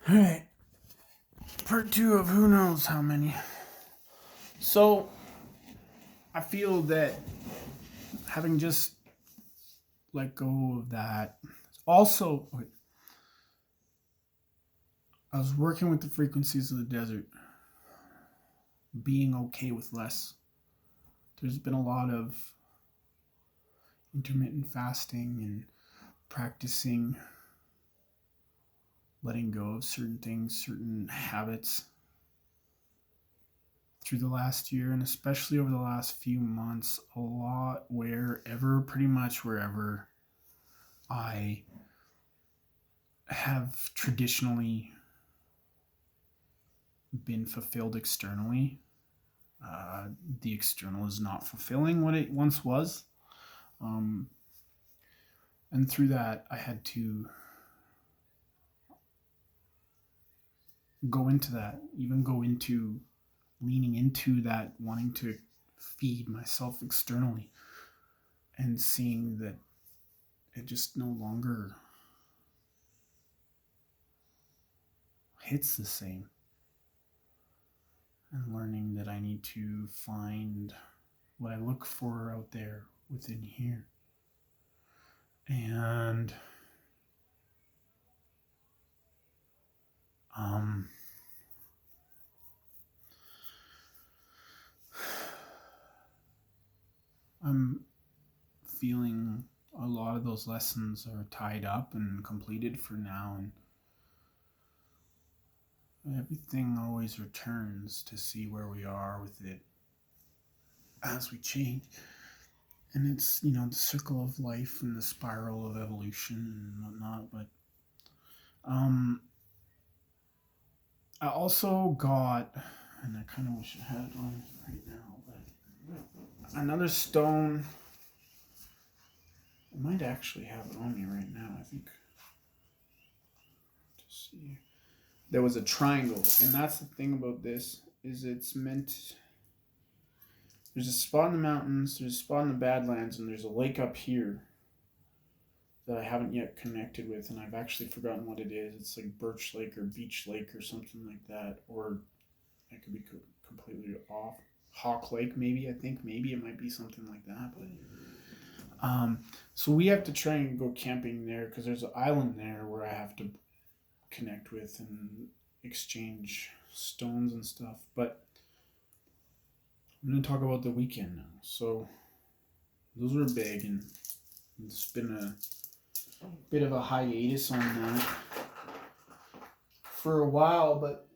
Alright, part two of who knows how many. So, I feel that having just let go of that, also, I was working with the frequencies of the desert, being okay with less. There's been a lot of intermittent fasting and practicing letting go of certain things, certain habits through the last year, and especially over the last few months, a lot pretty much wherever I have traditionally been fulfilled externally. The external is not fulfilling what it once was. Um, and through that, I had to go into that, even go into leaning into that, wanting to feed myself externally and seeing that it just no longer hits the same. And learning that I need to find what I look for out there within here. And um, I'm feeling a lot of those lessons are tied up and completed for now, and everything always returns to see where we are with it as we change. And it's, the circle of life and the spiral of evolution and whatnot. But um, I also got, and I kind of wish I had it on right now, but another stone. I might actually have it on me right now. I think. To see, there was a triangle, and that's the thing about this is it's meant. There's a spot in the mountains, there's a spot in the Badlands, and there's a lake up here that I haven't yet connected with, and I've actually forgotten what it is. It's like Birch Lake or Beach Lake or something like that, or I could be completely off. Hawk Lake, maybe. I think maybe it might be something like that. So we have to try and go camping there because there's an island there where I have to connect with and exchange stones and stuff. But I'm going to talk about the weekend now. So those were big, and it's been a bit of a hiatus on that for a while, but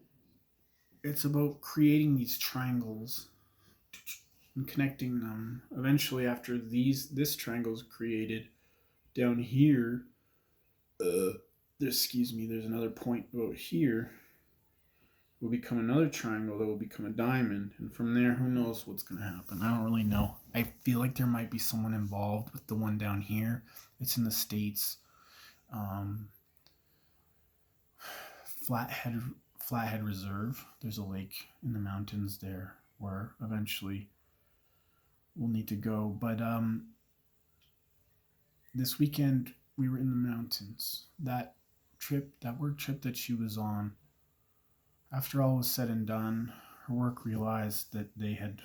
it's about creating these triangles and connecting them. Eventually, after this triangle is created down here, there's another point about here. Will become another triangle that will become a diamond, and from there, who knows what's going to happen? I don't really know. I feel like there might be someone involved with the one down here. It's in the States. Um, Flathead Flathead Reserve. There's a lake in the mountains there where eventually we'll need to go. But this weekend we were in the mountains. That work trip that she was on, after all was said and done, her work realized that they had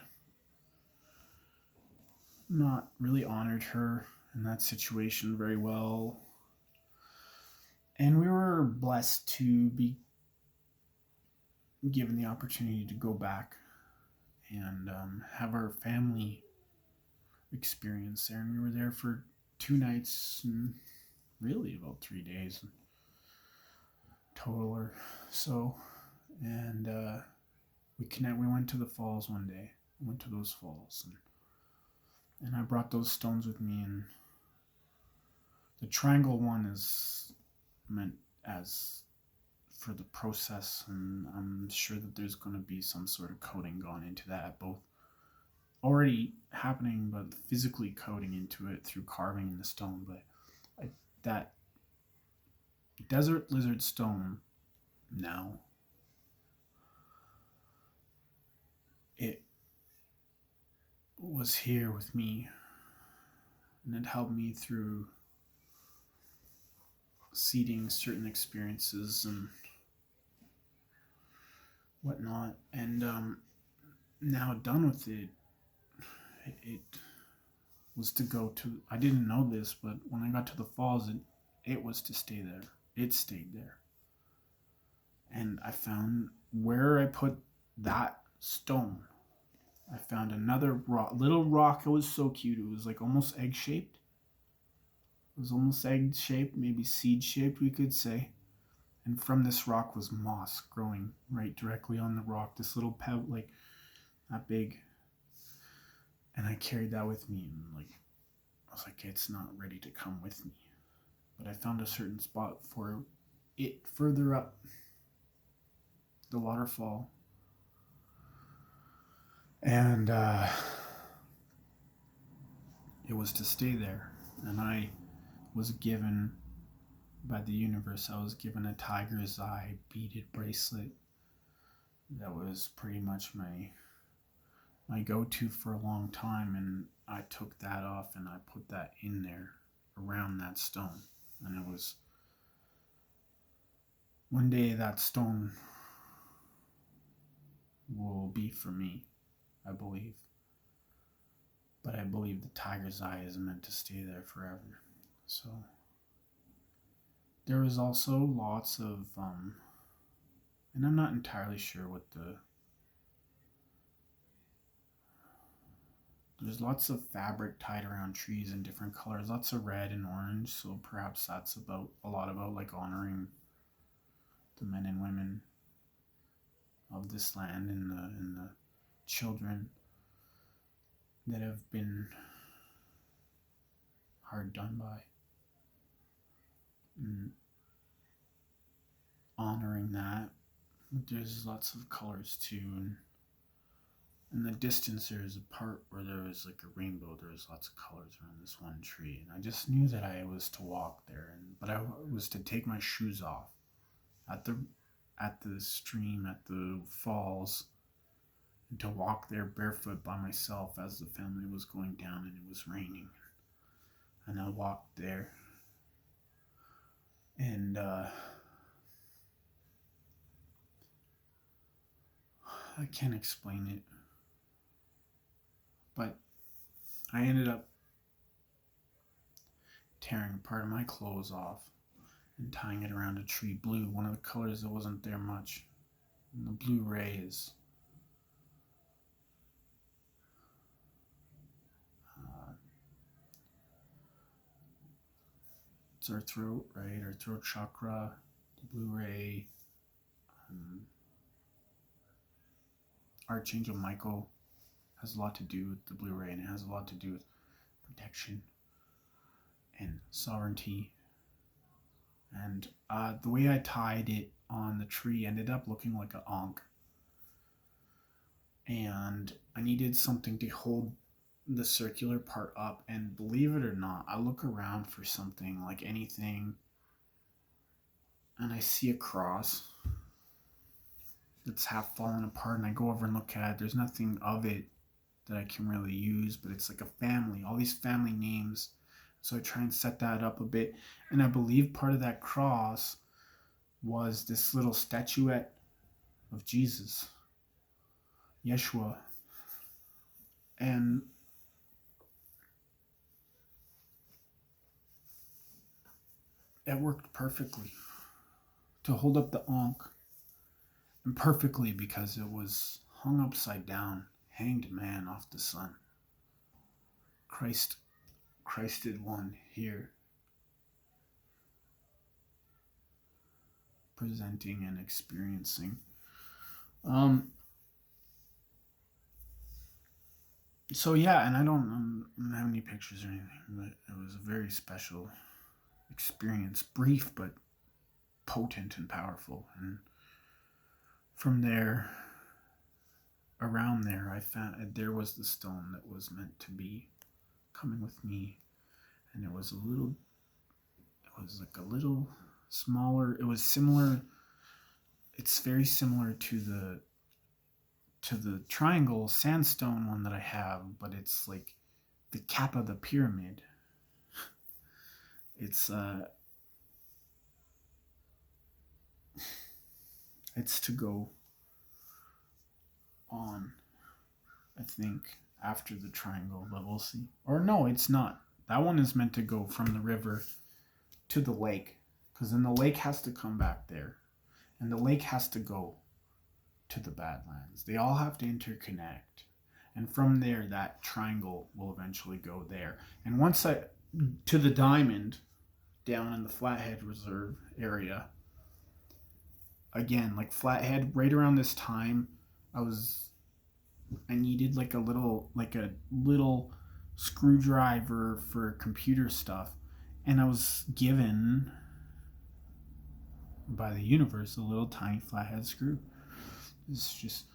not really honored her in that situation very well. And we were blessed to be given the opportunity to go back and have our family experience there. And we were there for 2 nights and really about 3 days total or so. And we went to the falls one day. We went to those falls, and I brought those stones with me. And the triangle one is meant as for the process, and I'm sure that there's going to be some sort of coding gone into that, both already happening, but physically coding into it through carving in the stone. But that desert lizard stone now, it was here with me, and it helped me through seeding certain experiences and whatnot. And now done with it, it was to go to. I didn't know this, but when I got to the falls, it was to stay there. It stayed there, and I found where I put that stone. I found another rock, little rock. It was so cute. It was like almost egg shaped. It was almost egg shaped, maybe seed shaped, we could say. And from this rock was moss growing right directly on the rock. This little pebble, like that big. And I carried that with me, and like I was like, it's not ready to come with me. But I found a certain spot for it further up the waterfall, and it was to stay there. And I was given by the universe. I was given a tiger's eye beaded bracelet that was pretty much my go-to for a long time, and I took that off and I put that in there around that stone. And it was one day that stone will be for me, I believe. But I believe the tiger's eye is meant to stay there forever. So there was also lots of and I'm not entirely sure what there's lots of fabric tied around trees in different colors, lots of red and orange, so perhaps that's about a lot about like honoring the men and women of this land, and the children that have been hard done by, and honoring that. There's lots of colors too, and in the distance there is a part where there was like a rainbow. There was lots of colors around this one tree, and I just knew that I was to walk there, but I was to take my shoes off at the stream, at the falls, and to walk there barefoot by myself as the family was going down and it was raining. And I walked there, and I can't explain it, but I ended up tearing part of my clothes off and tying it around a tree blue, one of the colors that wasn't there much. And the blue ray is it's our throat, right? Our throat chakra, the blue ray. Archangel Michael has a lot to do with the blue ray, and it has a lot to do with protection and sovereignty. And the way I tied it on the tree ended up looking like an ankh. And I needed something to hold the circular part up, and believe it or not, I look around for something like anything, and I see a cross that's half fallen apart, and I go over and look at it. There's nothing of it that I can really use, but it's like a family, all these family names. So I try and set that up a bit, and I believe part of that cross was this little statuette of Jesus, Yeshua. And it worked perfectly to hold up the ankh, and perfectly because it was hung upside down, hanged man off the sun. Christed one here, presenting and experiencing. So yeah, and I don't have any pictures or anything, but it was a very special experience, brief but potent and powerful. And from there, around there, I found there was the stone that was meant to be coming with me, and it was like a little smaller. It was similar. It's very similar to the triangle sandstone one that I have, but it's like the cap of the pyramid. It's it's to go on, I think, after the triangle, but we'll see. Or no, it's not. That one is meant to go from the river to the lake, because then the lake has to come back there, and the lake has to go to the Badlands. They all have to interconnect, and from there, that triangle will eventually go there. And once I to the diamond down in the Flathead Reserve area. Again, like Flathead, right around this time, I needed like a little screwdriver for computer stuff, and I was given by the universe a little tiny flathead screw. It's just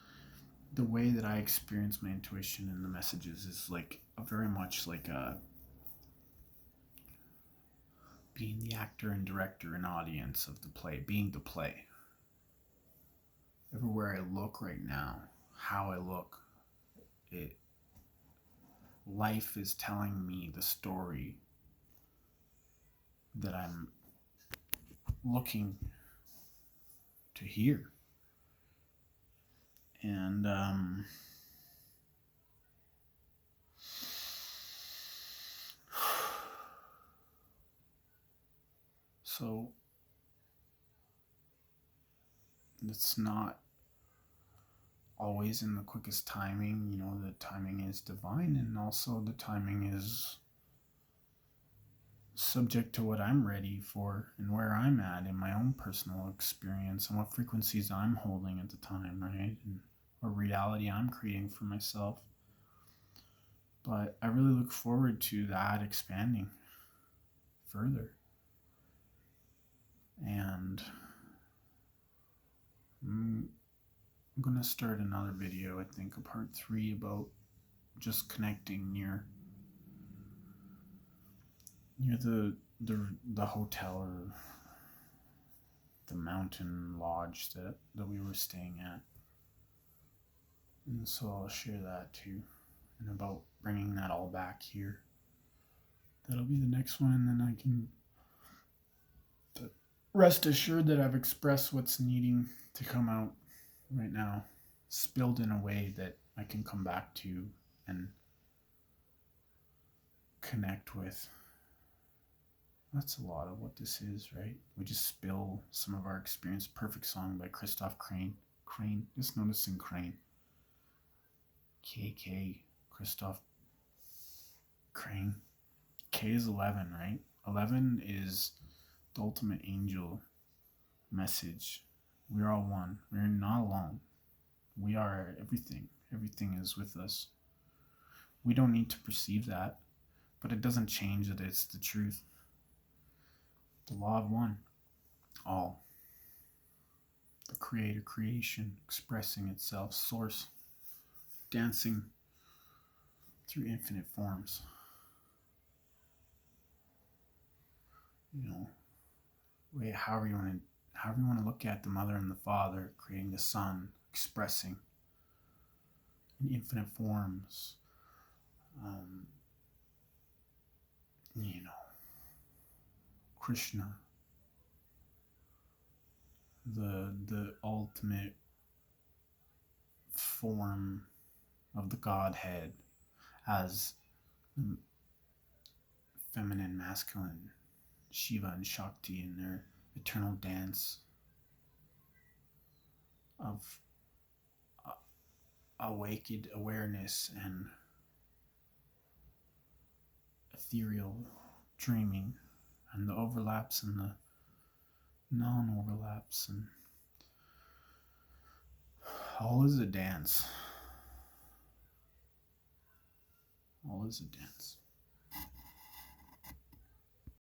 the way that I experience my intuition and the messages is like very much like being the actor and director and audience of the play, being the play. Everywhere I look right now, how I look, life is telling me the story that I'm looking to hear. And so it's not always in the quickest timing. You know, the timing is divine, and also the timing is subject to what I'm ready for and where I'm at in my own personal experience and what frequencies I'm holding at the time, right? And what reality I'm creating for myself. But I really look forward to that expanding further. And I'm going to start another video, I think, a part 3 about just connecting near the hotel or the mountain lodge that we were staying at. And so I'll share that too. And about bringing that all back here. That'll be the next one, and then I can rest assured that I've expressed what's needing to come out right now, spilled in a way that I can come back to and connect with. That's a lot of what this is, right? We just spill some of our experience. Perfect song by Christoph Crane. Just noticing Crane. KK, Christoph Crane. K is 11, right? 11 is the ultimate angel message. We're all one. We're not alone. We are everything. Everything is with us. We don't need to perceive that, but it doesn't change that it's the truth. The law of one. All. The creator, creation, expressing itself, source, dancing through infinite forms. You know, however you want to look at the mother and the father, creating the son, expressing in infinite forms. You know, Krishna, the ultimate form of the Godhead as feminine, masculine, Shiva and Shakti in their eternal dance of awakened awareness and ethereal dreaming, and the overlaps and the non-overlaps, and all is a dance. All is a dance.